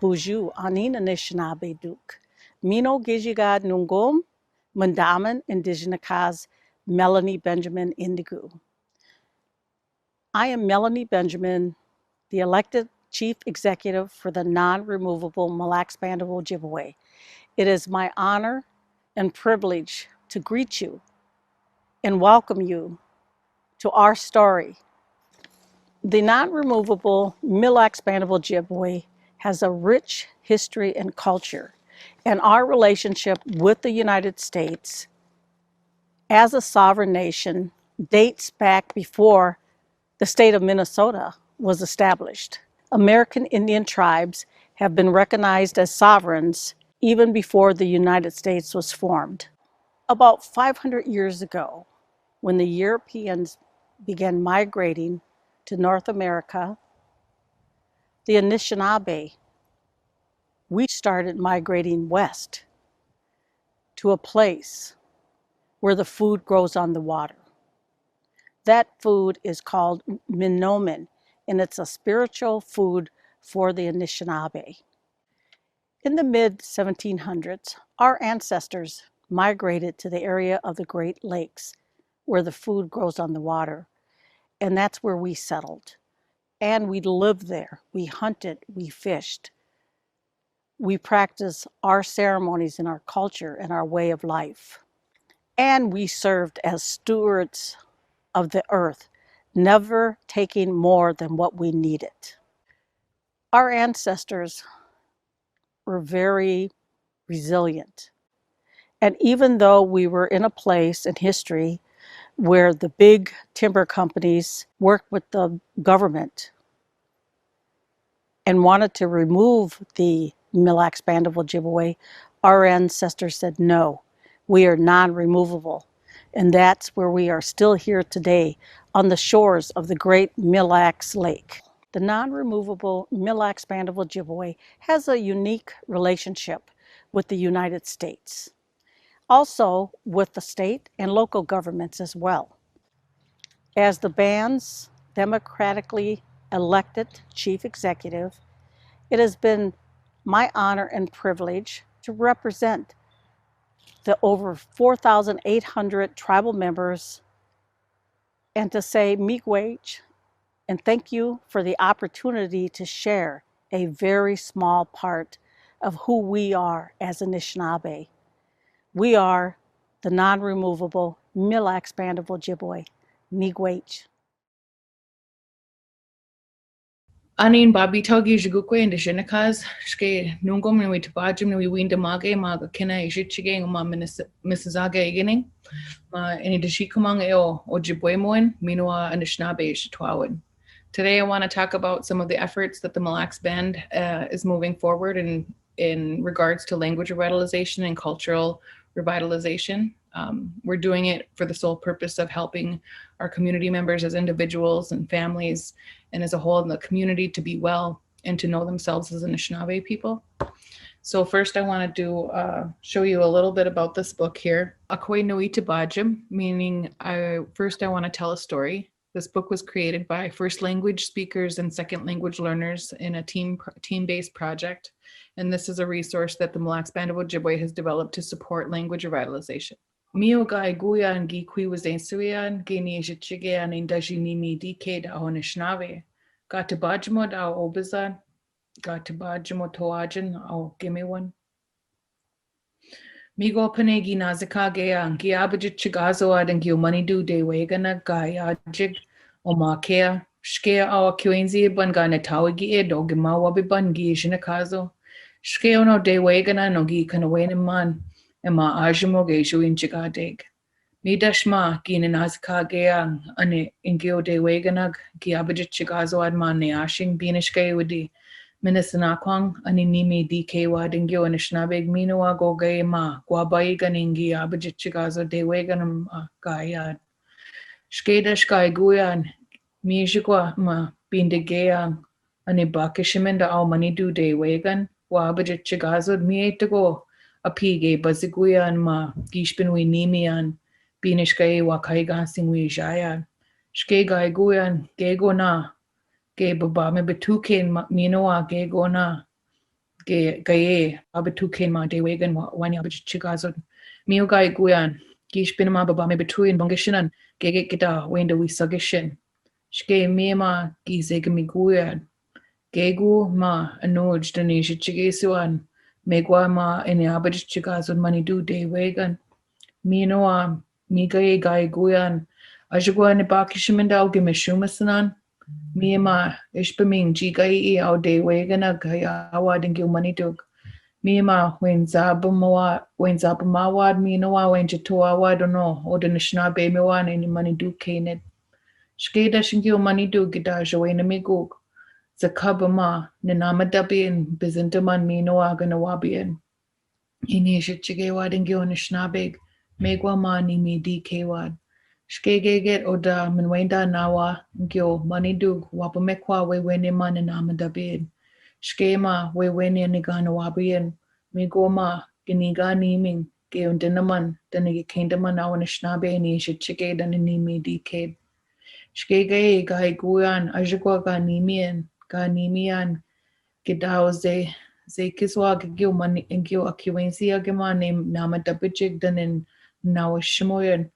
Buju Anin Anishinaabe Duke. Mino Gijigad Nungum, Mundaman Indigenous Melanie Benjamin Indigo. I am Melanie Benjamin, the elected Chief Executive for the non-removable Mille Lacs Band of Ojibwe. It is my honor and privilege to greet you and welcome you to our story. The non-removable Mille Lacs Band of Ojibwe has a rich history and culture, and our relationship with the United States as a sovereign nation dates back before the state of Minnesota was established. American Indian tribes have been recognized as sovereigns even before the United States was formed. About 500 years ago, when the Europeans began migrating to North America, the Anishinaabe, we started migrating west to a place where the food grows on the water. That food is called minomen, and it's a spiritual food for the Anishinaabe. In the mid-1700s, our ancestors migrated to the area of the Great Lakes where the food grows on the water, and that's where we settled. And we lived there. We hunted, we fished. We practiced our ceremonies and our culture and our way of life. And we served as stewards of the earth, never taking more than what we needed. Our ancestors were very resilient. And even though we were in a place in history where the big timber companies worked with the government and wanted to remove the Mille Lacs Band of Ojibwe, our ancestors said, no, we are non-removable. And that's where we are still here today on the shores of the great Mille Lacs Lake. The non-removable Mille Lacs Band of Ojibwe has a unique relationship with the United States, also with the state and local governments as well. As the band's democratically elected chief executive, it has been my honor and privilege to represent the over 4,800 tribal members and to say miigwech and thank you for the opportunity to share a very small part of who we are as Anishinaabe. We are the non-removable Mille Lacs Band of Ojibwe. Miigwech. Anin babi togi jigukwe and Shinakaz, Shke Nungum and Witabajim, we win the Mage, Maga Kina, Ishichige, Ma Mrs. Egening, Ma any Deshikumang eo, Ojibwemoin, Minua and Ishnabe Shitwawin. Today I want to talk about some of the efforts that the Mille Lacs Band is moving forward in regards to language revitalization and cultural revitalization. We're doing it for the sole purpose of helping our community members as individuals and families and as a whole in the community to be well and to know themselves as Anishinaabe people. So first I want to show you a little bit about this book here. Akwe Nui Tabajim, meaning I want to tell a story. This book was created by first language speakers and second language learners in a team-based project. And this is a resource that the Mille Lacs Band of Ojibwe has developed to support language revitalization. Mio gai guyan gi kui was ensuyan, geni jichigean in dajinini decade a Anishinaabe. Got to bajmo da obizan, got to bajmo toajan au gimewan. Migo panegi nazika gea, giabajit chigazo ad and giomanidu de wegana gaya jig o makea, shkea au kuenzi bangana tawagi ed o gimawabiban gi jinakazo. Shkeo no de wegana no gi kanawen man. Ema ajimo geju in chigadeg. Midashma ginin azka geang ane ingio de weganag giabajit chigazo adman ne ashing binishke wadi minisanakwang ani nimi dk wadingio anishnabeg minua goge ma guabai ganingi abajit chigazo de weganam gayad. Shkedash gai guyan mijigwa ma bindegeang ane bakishiminda au manidu de wegan wa abajit chigazo mietago. A pige baziguyan ma gishpinwi nimian binishke wa kaigansingwi jayan shke gaiguyan gego na ge babame betuken minoa gego na Gaye, Abitukin Ma de Wagan, Wanya Chigazon, Mio Guy Guyan, Gish Binama Baba me between Bongishinan, Gege Gita, Wenda we Sagishin. Shke Mema Gizegami Guyan. Gegu ma anoj danisha chigisuan. Megwa ma iniabadish chigazun manidu de wegan. Minoa migaye gai guyan. Ajagwa ne bakishimendal gimishumasanan. Mima ishbaming jigai au de wegana gayawa dingil manidug. Mima when zabamawad minoa when jatuawa dono or the nishna be mewan any manidu kaned. Shkeda shingil manidu gidaja na migug. Zakabama Ninamadabian Byzantaman Minoa Ganawabian. Inisha Chigewad and Gionishnabig, Megwama Nimi D. Kwad. Shkegeget Oda Minwenda Nawa, Gyo Manidug, Wapamekwa, Weweniman and Amadabid. Shkema, Wewenia Niganawabian, Megoma, Giniga Niming, Geon Dinaman, Danigi Kindaman Awanishnabe, Nisha Chiged and Nimi D. Kade. Shkege Gai Guyan, Ajagwa Ganimian. Ganimian Gidao ze kiswa gil mani gil akiwensia gema name nama dabijig danin nawashimoyan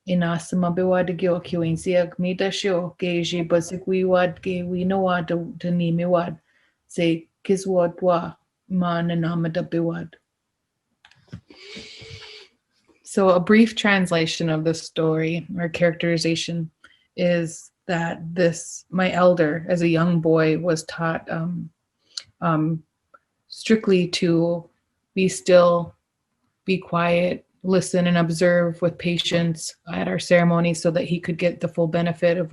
in asama bewad gil akiwensia gmida sho geji basikwi wad ge winoa da nimi wad ze kiswa dwa ma na nama dabewad. So a brief translation of this story or characterization is that my elder as a young boy was taught strictly to be still, be quiet, listen and observe with patience at our ceremony so that he could get the full benefit of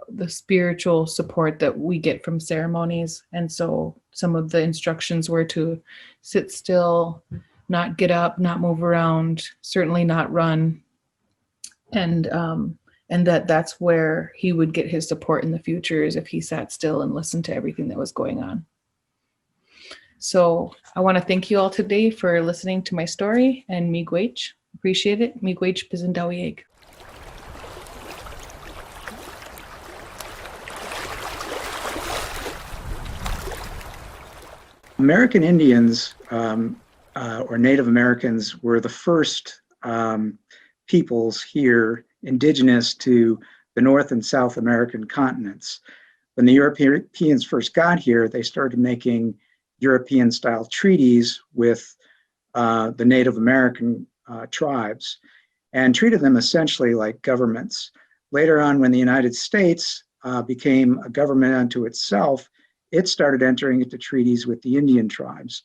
the spiritual support that we get from ceremonies. And so some of the instructions were to sit still, not get up, not move around, certainly not run. And that's where he would get his support in the future, is if he sat still and listened to everything that was going on. So I want to thank you all today for listening to my story, and miigwech. Appreciate it. Miigwech Pizindawieg. American Indians or Native Americans were the first peoples here indigenous to the North and South American continents. When the Europeans first got here, they started making European-style treaties with the Native American tribes and treated them essentially like governments. Later on, when the United States became a government unto itself, it started entering into treaties with the Indian tribes.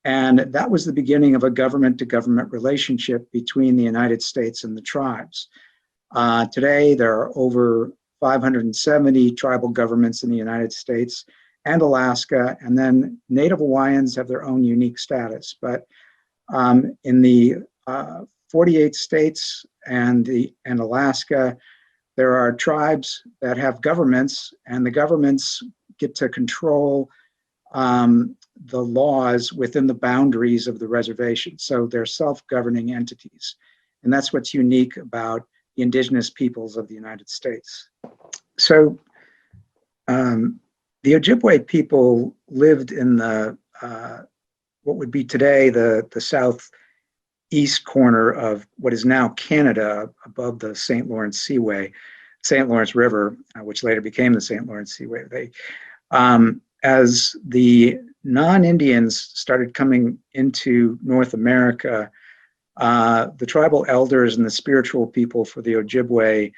And that was the beginning of a government-to-government relationship between the United States and the tribes. Today, there are over 570 tribal governments in the United States and Alaska, and then Native Hawaiians have their own unique status. But in the 48 states and Alaska, there are tribes that have governments, and the governments get to control the laws within the boundaries of the reservation. So they're self-governing entities. And that's what's unique about the indigenous peoples of the United States. So the Ojibwe people lived in the what would be today the southeast corner of what is now Canada, above the St. Lawrence River, which later became the St. Lawrence Seaway. As the non-Indians started coming into North America, the tribal elders and the spiritual people for the Ojibwe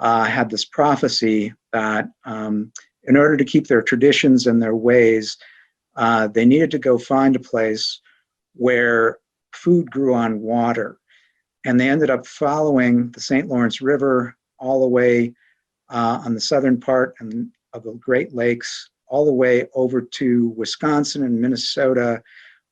had this prophecy that in order to keep their traditions and their ways, they needed to go find a place where food grew on water. And they ended up following the St. Lawrence River all the way on the southern part of the Great Lakes, all the way over to Wisconsin and Minnesota,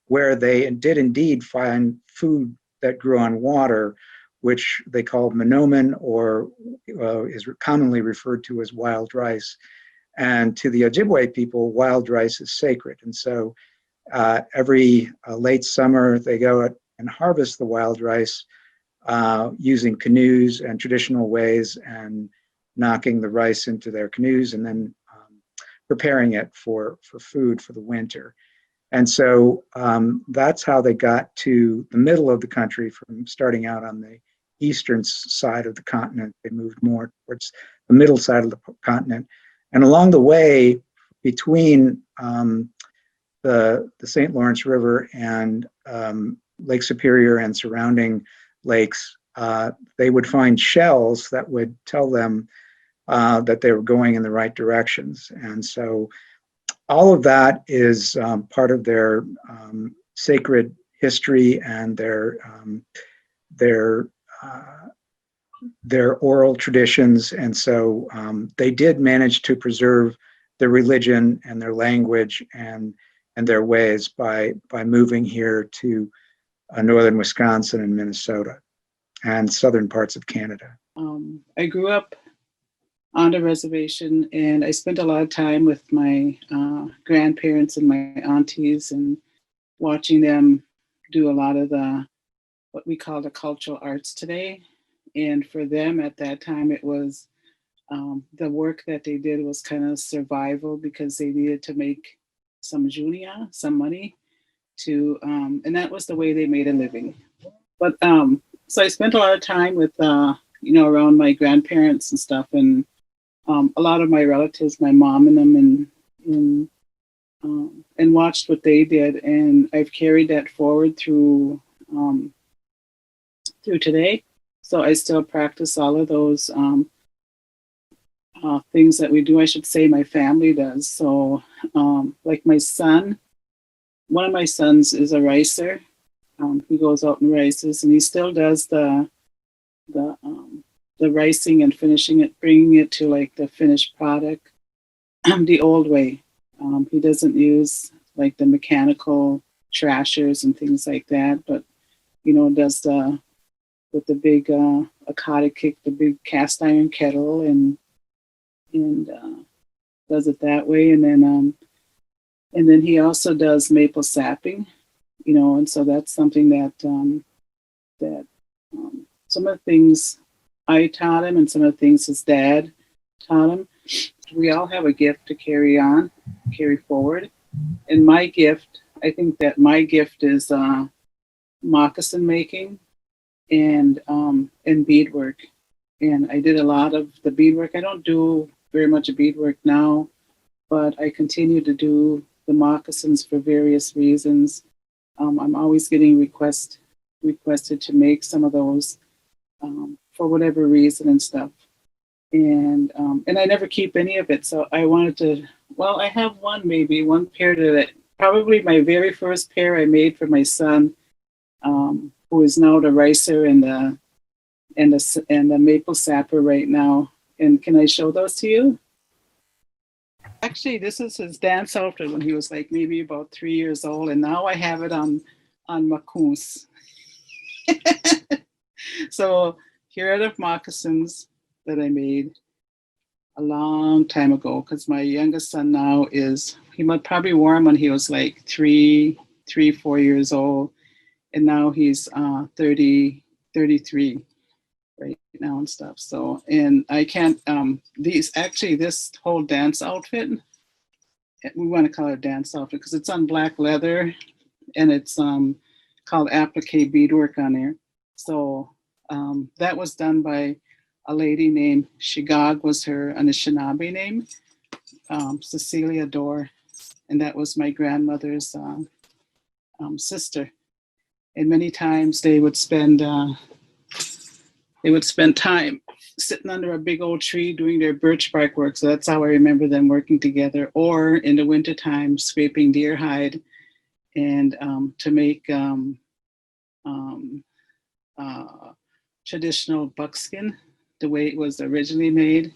where they did indeed find food that grew on water, which they called monoman, or is commonly referred to as wild rice. And to the Ojibwe people, wild rice is sacred. And so every late summer, they go and harvest the wild rice using canoes and traditional ways, and knocking the rice into their canoes and then preparing it for food for the winter. And so that's how they got to the middle of the country from starting out on the eastern side of the continent. They moved more towards the middle side of the continent. And along the way, between the St. Lawrence River and Lake Superior and surrounding lakes, they would find shells that would tell them that they were going in the right directions. And so all of that is part of their sacred history and their oral traditions. And so they did manage to preserve their religion and their language and their ways by moving here to northern Wisconsin and Minnesota and southern parts of Canada. I grew up on the reservation, and I spent a lot of time with my grandparents and my aunties and watching them do a lot of what we call the cultural arts today. And for them at that time, it was the work that they did was kind of survival because they needed to make some junia, some money to, and that was the way they made a living. But so I spent a lot of time with, around my grandparents and stuff, and a lot of my relatives, my mom and them, and watched what they did, and I've carried that forward through today. So I still practice all of those things that we do. I should say my family does. So like my son, one of my sons is a ricer. He goes out and rices, and he still does the ricing and finishing it, bringing it to like the finished product the old way. He doesn't use like the mechanical trashers and things like that, but does with the big akata kick, the big cast iron kettle, and does it that way. And then he also does maple sapping, and so that's something that some of the things I taught him and some of the things his dad taught him. We all have a gift to carry forward. And my gift, I think that my gift is moccasin making and beadwork. And I did a lot of the beadwork. I don't do very much of beadwork now, but I continue to do the moccasins for various reasons. I'm always getting requested to make some of those for whatever reason and stuff. And I never keep any of it. So I wanted to, I have one pair that probably my very first pair I made for my son, who is now the ricer and the maple sapper right now. And can I show those to you? Actually, this is his dance outfit when he was like maybe about 3 years old, and now I have it on macoons. So here are the moccasins that I made a long time ago, because my youngest son now he might probably wore them when he was like 4 years old, and now he's 33 right now and stuff. So, and I can't this whole dance outfit, we want to call it a dance outfit because it's on black leather, and it's called applique beadwork on there. So that was done by a lady named Shigag, was her Anishinaabe name, Cecilia Dorr, and that was my grandmother's sister. And many times they would spend time sitting under a big old tree doing their birch bark work. So that's how I remember them working together. Or in the wintertime, scraping deer hide and to make traditional buckskin, the way it was originally made.